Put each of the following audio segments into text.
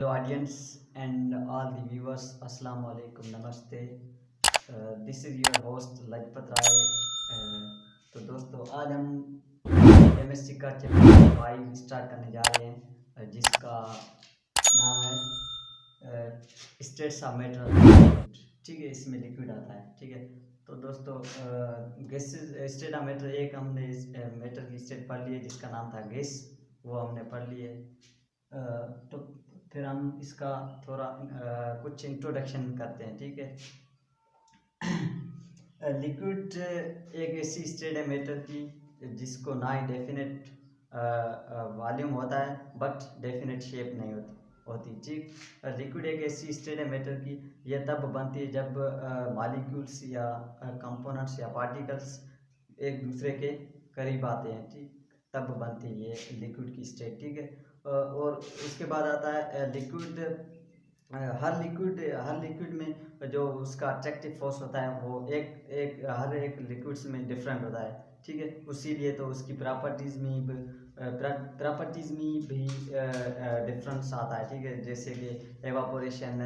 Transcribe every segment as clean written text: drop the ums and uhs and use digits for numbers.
Hello, audience and all the viewers. Assalamu alaikum, namaste. This is your host Lajpat Rai. तो दोस्तों आज हम chemistry का चैप्टर 5 स्टार्ट करने जा रहे हैं, जिसका नाम है स्टेट्स ऑफ मैटर. ठीक है, इसमें लिक्विड आता है. ठीक है, तो दोस्तों गैसेस स्टेट ऑफ मैटर एक हमने मैटर की स्टेट पढ़ ली है जिसका नाम था गैस, वो हमने पढ़ ली है. तो फिर हम इसका थोड़ा कुछ इंट्रोडक्शन करते हैं. ठीक है, लिक्विड एक ऐसी स्टेट है मैटर की जिसको ना ही डेफिनेट वॉल्यूम होता है बट डेफिनेट शेप नहीं होती. ठीक, लिक्विड एक ऐसी स्टेट है मैटर की, यह तब बनती है जब मॉलिक्यूल्स या कंपोनेंट्स या पार्टिकल्स एक दूसरे के करीब आते हैं. ठीक, तब बनती है ये लिक्विड की स्टेट. ठीक है, और उसके बाद आता है लिक्विड. हर लिक्विड में जो उसका अट्रैक्टिव फोर्स होता है वो हर एक लिक्विड्स में डिफरेंट होता है. ठीक है, उसीलिए तो उसकी प्रॉपर्टीज़ में भी डिफरेंस आता है. ठीक है, जैसे कि एवापोरेशन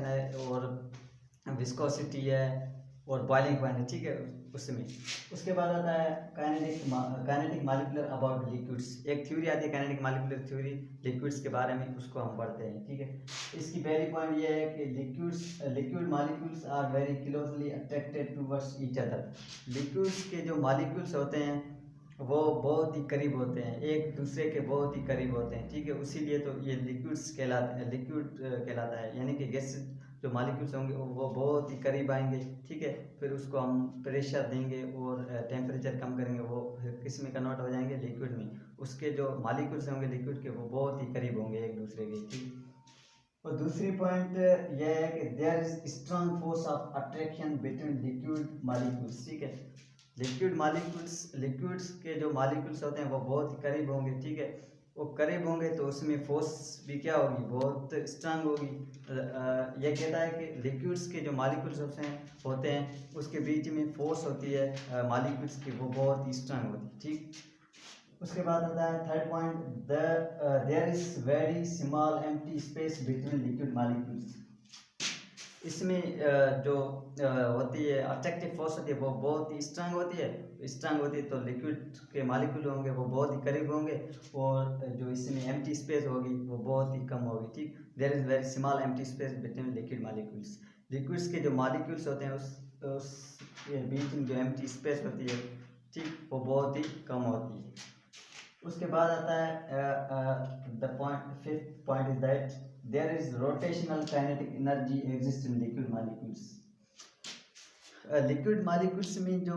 है और विस्कोसिटी है और बॉइलिंग पॉइंट है. ठीक है, उसमें उसके बाद आता है काइनेटिक मॉलिक्यूलर अबाउट लिक्विड्स. एक थ्योरी आती है काइनेटिक मॉलिक्यूलर थ्योरी लिक्विड्स के बारे में, उसको हम पढ़ते हैं. ठीक है, इसकी पहली पॉइंट ये है कि liquid molecules are very closely attracted towards each other. Liquids के जो मॉलिक्यूल्स होते हैं वो बहुत ही करीब होते हैं, एक दूसरे के बहुत ही करीब होते हैं. ठीक है, उसीलिए तो ये लिक्विड कहलाता है. यानी कि गैस जो मॉलिक्यूल्स होंगे वो बहुत ही करीब आएंगे. ठीक है, फिर उसको हम प्रेशर देंगे और टेम्परेचर कम करेंगे, वो किस में कन्वर्ट हो जाएंगे, लिक्विड में. उसके जो मॉलिक्यूल्स होंगे लिक्विड के वो बहुत ही करीब होंगे एक दूसरे के. ठीक, और दूसरी पॉइंट यह है कि there is strong force of attraction between liquid molecules. ठीक है, लिक्विड्स के जो मॉलिक्यूल्स होते हैं वो बहुत ही करीब होंगे. ठीक है, वो करीब होंगे तो उसमें फोर्स भी क्या होगी, बहुत स्ट्रांग होगी. यह कहता है कि लिक्विड्स के जो मॉलिक्यूल्स होते हैं उसके बीच में फोर्स होती है मॉलिक्यूल्स की, वो बहुत ही स्ट्रांग होती है. ठीक, उसके बाद आता है third point, there is very small empty space between liquid molecules. इसमें जो होती है अट्रैक्टिव फोर्स होती है वो बहुत ही स्ट्रांग होती है तो लिक्विड के मॉलिक्यूल होंगे वो बहुत ही करीब होंगे और जो इसमें एम्प्टी स्पेस होगी वो बहुत ही कम होगी. ठीक, there is very small empty space between liquid molecules. Liquids के जो मॉलिक्यूल्स होते हैं उस बीच में जो एम्प्टी स्पेस होती है, ठीक, वो बहुत ही कम होती है. उसके बाद आता है the point fifth point is that there is rotational kinetic energy exist in liquid molecules. Liquid molecules में जो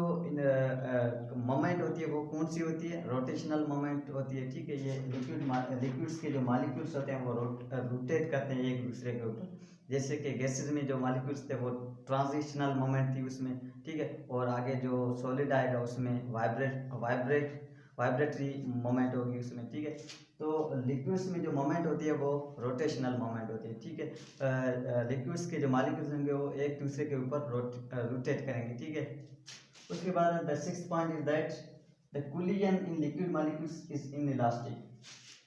मोमेंट होती है वो कौन सी होती है, रोटेशनल मोमेंट होती है. ठीक है, ये लिक्विड्स के जो मॉलिक्यूल्स होते हैं वो रोटेट करते हैं एक दूसरे के ऊपर. जैसे कि गैसेज में जो मॉलिक्यूल्स थे वो ट्रांजिशनल मोमेंट थी उसमें. ठीक है, और आगे जो सॉलिड आएगा उसमें वाइब्रेटरी मोमेंट होगी उसमें. ठीक है, तो लिक्विड्स में जो मोमेंट होती है वो रोटेशनल मोमेंट होती है. ठीक है, लिक्विड्स के जो मॉलिक्यूल्स होंगे वो एक दूसरे के ऊपर रोटेट करेंगे. ठीक है, उसके बाद the sixth point is that the collision in liquid molecules is inelastic.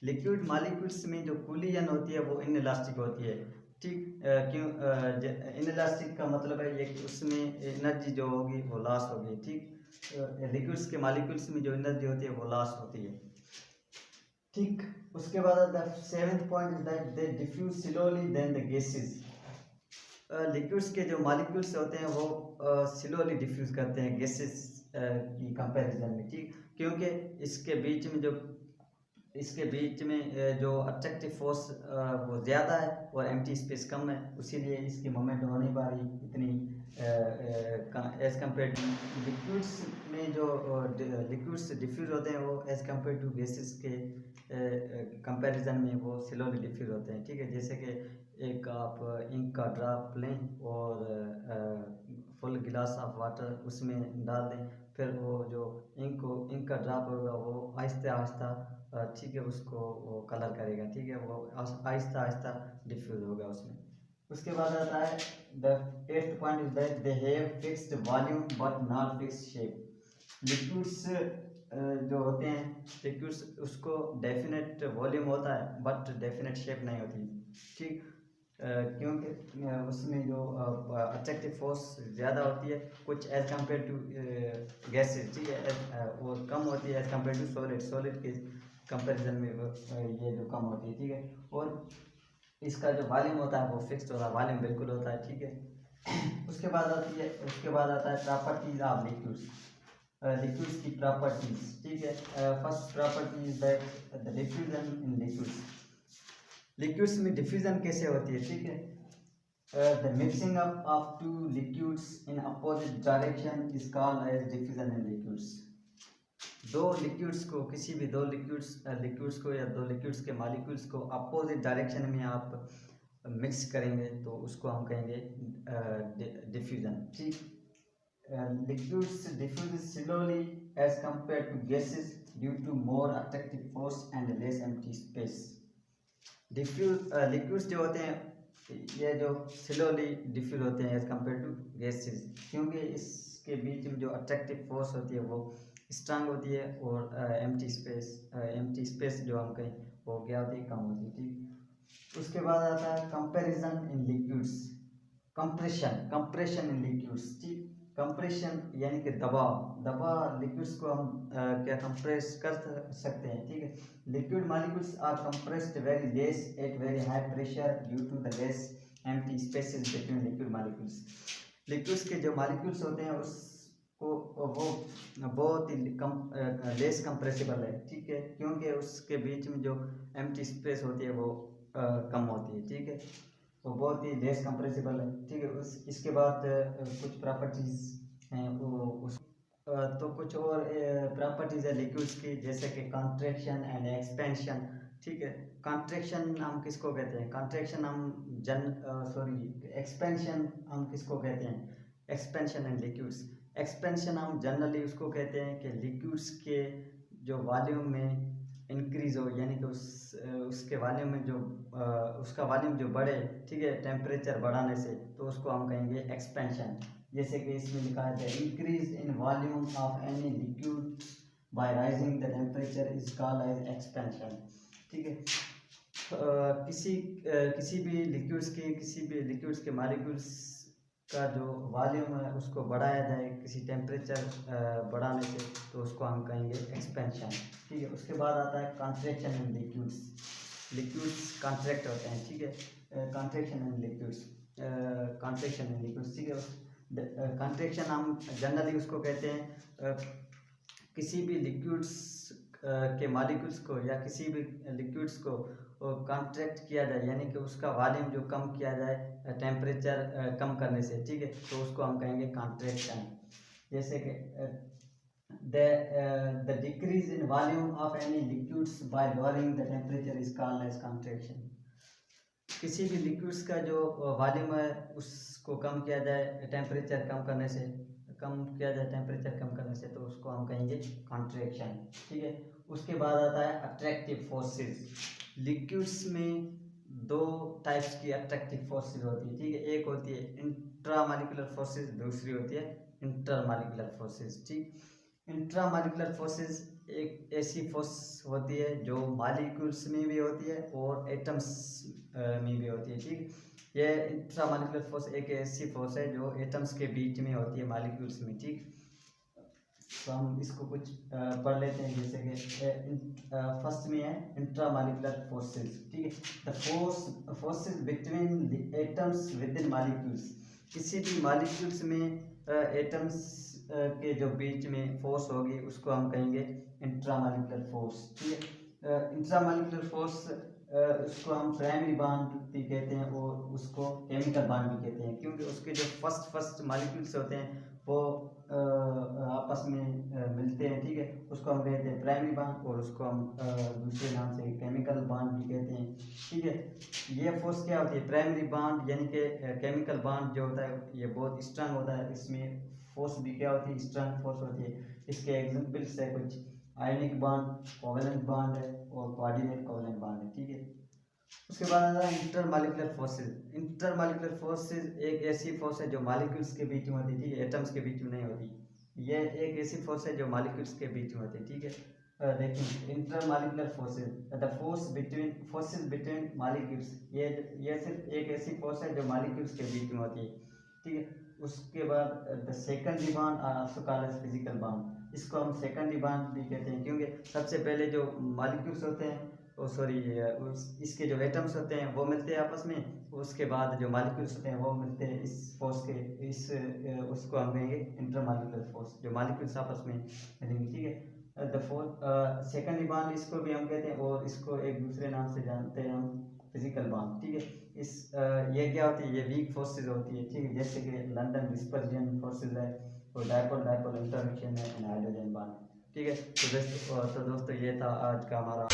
Liquid molecules में जो कोलिजन होती है वो इनइलास्टिक होती है. ठीक, क्यों इनइलास्टिक का मतलब है ये कि उसमें एनर्जी जो होगी वो लॉस होगी. ठीक, लिक्विड्स के मॉलिक्यूल्स में जो एनर्जी होती है वो लॉस होती है. ठीक, उसके बाद the seventh point is that they diffuse slowly then the gases. Liquids के जो मॉलिक्यूल्स होते हैं वो स्लोली डिफ्यूज करते हैं गैसेस की कंपैरिजन में. ठीक, क्योंकि इसके बीच में जो अट्रैक्टिव फोर्स वो ज़्यादा है और एम्प्टी स्पेस कम है, इसीलिए इसकी मोमेंट हो नहीं पा रही इतनी एज कम्पेयर टू लिक्विड्स में. जो लिक्विड्स डिफ्यूज होते हैं वो एज कम्पेयर टू गैसेस के कंपैरिजन में वो स्लोली डिफ्यूज होते हैं. ठीक है, जैसे कि एक आप इंक का ड्रॉप लें और फुल गिलास ऑफ वाटर उसमें डाल दें, फिर वो जो इंक का ड्रॉप होगा वो आहिस्ता आहिस्ता ठीक है उसको वो कलर करेगा. ठीक है, वो आहिस्ता आहिस्ता डिफ्यूज होगा उसमें. उसके बाद आता है the eighth point is that they have fixed volume but not fixed shape. Liquids जो होते हैं लिक्विड्स, उसको डेफिनेट वॉल्यूम होता है बट डेफिनेट शेप नहीं होती, ठीक। क्योंकि उसमें जो अट्रैक्टिव फोर्स ज़्यादा होती है कुछ एज कम्पेयर टू गैसेज, ठीक है, वो कम होती है एज कम्पेयर टू सॉलिड के कंपैरिजन में ये जो कम होती है, ठीक है। और इसका जो वॉल्यूम होता है वो फिक्स्ड होता है, वॉल्यूम बिल्कुल होता है, ठीक है। उसके बाद आता है प्रॉपर्टीज ऑफ लिक्विड्स, लिक्विड्स की प्रॉपर्टीज, ठीक है। First property is that the diffusion in liquids, liquids में डिफ्यूजन कैसे होती है, ठीक है। The mixing up of two liquids in opposite direction is called as diffusion in liquids. दो लिक्विड्स को, किसी भी दो लिक्विड्स को या दो लिक्विड्स के मॉलिक्यूल्स को अपोजिट डायरेक्शन में आप मिक्स करेंगे तो उसको हम कहेंगे डिफ्यूजन, ठीक। Liquids diffuse slowly as compare to gases due to more attractive force and less empty space. Liquids जो होते हैं ये जो स्लोली डिफ्यूज होते हैं एज कंपेयर टू गैसेस, क्योंकि इसके बीच में जो अट्रैक्टिव फोर्स होती है वो स्ट्रांग होती है और एम्प्टी स्पेस जो हम कहें वो क्या होती है, कम होती है, ठीक। उसके बाद आता है comparison in liquids, compression in liquids, ठीक। कंप्रेशन यानी कि दबाव लिक्विड्स को हम क्या कंप्रेस कर सकते हैं, ठीक है। Liquid molecules are compressed very less at very high pressure due to the less empty spaces between liquid molecules. Liquids के जो मॉलिक्यूल्स होते हैं उसको वो बहुत ही लेस कंप्रेसिबल है, ठीक है, क्योंकि उसके बीच में जो एम्प्टी स्पेस होती है वो कम होती है, ठीक है, तो बहुत ही लेस कंप्रेसिबल है, ठीक है। इसके बाद कुछ प्रॉपर्टीज हैं वो उस तो कुछ और प्रॉपर्टीज है लिक्विड्स की, जैसे कि कॉन्ट्रैक्शन एंड एक्सपेंशन, ठीक है। कॉन्ट्रैक्शन हम किसको कहते हैं, कॉन्ट्रैक्शन हम एक्सपेंशन हम किसको कहते हैं, एक्सपेंशन इन लिक्विड्स। एक्सपेंशन हम जनरली उसको कहते हैं कि लिक्विड्स के जो वॉल्यूम में इंक्रीज हो, यानी कि उसके वॉल्यूम में जो उसका वॉल्यूम जो बढ़े, ठीक है, टेम्परेचर बढ़ाने से, तो उसको हम कहेंगे एक्सपेंशन। जैसे कि इसमें लिखा है the increase in volume of any liquid by raising the temperature is called as expansion, ठीक है। किसी भी लिक्विड्स के मॉलिक्यूल्स का जो वॉल्यूम है उसको बढ़ाया जाए किसी टेम्परेचर बढ़ाने से, तो उसको हम कहेंगे एक्सपेंशन, ठीक है। उसके बाद आता है कॉन्ट्रैक्शन इन लिक्विड्स कॉन्ट्रैक्ट होते हैं, ठीक है। कॉन्ट्रैक्शन इन लिक्विड्स, ठीक है। कॉन्ट्रैक्शन हम जनरली उसको कहते हैं किसी भी लिक्विड्स के मॉलिक्यूल्स को या किसी भी लिक्विड्स को कॉन्ट्रैक्ट किया जाए, यानी कि उसका वॉल्यूम जो कम किया जाए टेम्परेचर कम करने से, ठीक है, तो उसको हम कहेंगे कॉन्ट्रैक्शन। जैसे कि the decrease in volume of any liquids by lowering the temperature is called as contraction. किसी भी लिक्विड्स का जो वॉल्यूम है उसको कम किया जाए टेम्परेचर कम करने से, तो उसको हम कहेंगे कॉन्ट्रैक्शन, ठीक है। उसके बाद आता है अट्रैक्टिव फोर्सेस। लिक्विड्स में दो टाइप्स की अट्रैक्टिव फोर्सेस होती है, ठीक है। एक होती है इंट्रामॉलिक्यूलर फोर्सेस, दूसरी होती है इंटरमॉलिक्यूलर फोर्सेस, ठीक। इंट्रामॉलिक्यूलर फोर्सेस एक ऐसी फोर्स होती है जो मॉलिक्यूल्स में भी होती है और एटम्स में भी होती है, ठीक। ये इंट्रामॉलिक्यूलर फोर्स एक ऐसी फोर्स है जो एटम्स के बीच में होती है, मॉलिक्यूल्स में, ठीक। तो हम इसको कुछ पढ़ लेते हैं, जैसे कि फर्स्ट में है इंट्रामॉलिक्यूलर फोर्सेस, ठीक है। The forces between the atoms with in molecules, किसी भी मॉलिक्यूल्स में एटम्स के जो बीच में फोर्स होगी उसको हम कहेंगे इंट्रामॉलिक्यूलर फोर्स, ठीक है। इंट्रामॉलिक्यूलर फोर्स उसको हम प्राइमरी बॉन्ड भी कहते हैं और उसको केमिकल बॉन्ड भी कहते हैं, क्योंकि उसके जो फर्स्ट मॉलिक्यूल्स होते हैं वो आपस में मिलते हैं, ठीक है, उसको हम कहते हैं प्राइमरी बॉन्ड और उसको हम दूसरे नाम से केमिकल बॉन्ड भी कहते हैं, ठीक है। ये फोर्स क्या होती है, प्राइमरी बॉन्ड यानी कि केमिकल बॉन्ड जो होता है ये बहुत स्ट्रांग होता है, इसमें फोर्स भी क्या होती है, स्ट्रांग फोर्स होती है। इसके एग्जांपल्स है कुछ आयनिक बॉन्ड, कोवेलेंट बॉन्ड है और कोऑर्डिनेट कोवेलेंट बॉन्ड है, ठीक है। उसके बाद आता है इंटरमॉलिक्यूलर फोर्सेस। इंटरमॉलिक्यूलर फोर्सेस एक ऐसी फोर्स है जो मॉलिक्यूल्स के बीच में होती है, ठीक है, एटम्स के बीच में नहीं होती। ये एक ऐसी फोर्स है जो मॉलिक्यूल्स के बीच में होती है, ठीक है। देखिए intermolecular forces, the forces between molecules, ये सिर्फ एक ऐसी फोर्स है जो मॉलिक्यूल्स के बीच में होती है, ठीक है। उसके बाद the secondary bond are also called as physical bond, इसको हम सेकेंडरी बॉन्ड भी कहते हैं, क्योंकि सबसे पहले जो मॉलिक्यूल्स होते हैं वो सॉरी इसके जो एटम्स होते हैं वो मिलते हैं आपस में, उसके बाद जो मॉलिक्यूल्स होते हैं वो मिलते हैं इस फोर्स के इस उसको हम कहेंगे इंटरमॉलिक्यूलर फोर्स, जो मॉलिक्यूल्स आपस में मिलेंगे, ठीक है। द फोर्थ सेकेंडरी बॉन्ड इसको भी हम कहते हैं, और इसको एक दूसरे नाम से जानते हैं हम फिजिकल बॉन्ड, ठीक है। इस ये क्या होती है, ये वीक फोर्सेज होती है, ठीक है, जैसे कि लंदन डिस्पर्जन फोर्सेज है, और डायपोल इंटरेक्शन है, हाइड्रोजन बॉन्ड, ठीक है। तो दोस्तों ये था आज का हमारा